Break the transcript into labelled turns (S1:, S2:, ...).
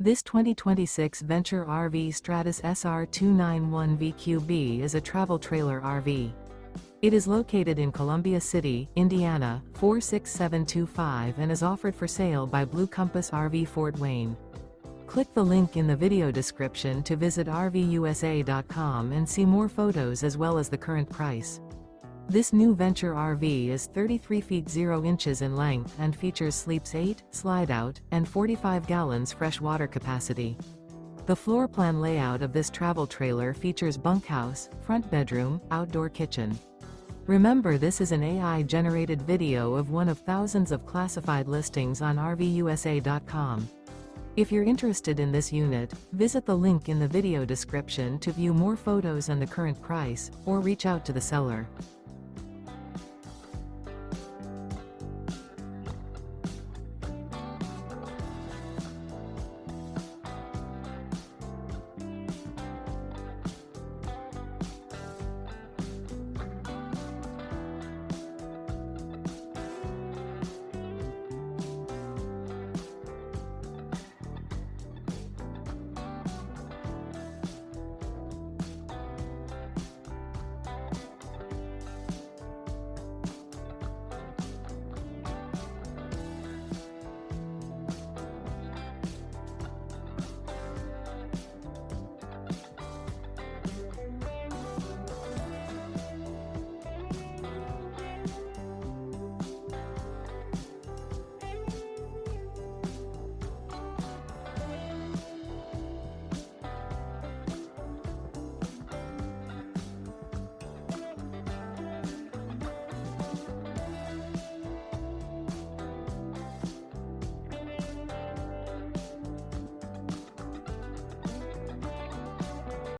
S1: This 2026 Venture RV Stratus SR291VQB is a travel trailer RV. It is located in Columbia City, Indiana, 46725 and is offered for sale by Blue Compass RV Fort Wayne. Click the link in the video description to visit RVUSA.com and see more photos as well as the current price. This new Venture RV is 33 feet 0 inches in length and features sleeps 8, slide-out, and 45 gallons fresh water capacity. The floor plan layout of this travel trailer features bunkhouse, front bedroom, outdoor kitchen. Remember, this is an AI-generated video of one of thousands of classified listings on RVUSA.com. If you're interested in this unit, visit the link in the video description to view more photos and the current price, or reach out to the seller.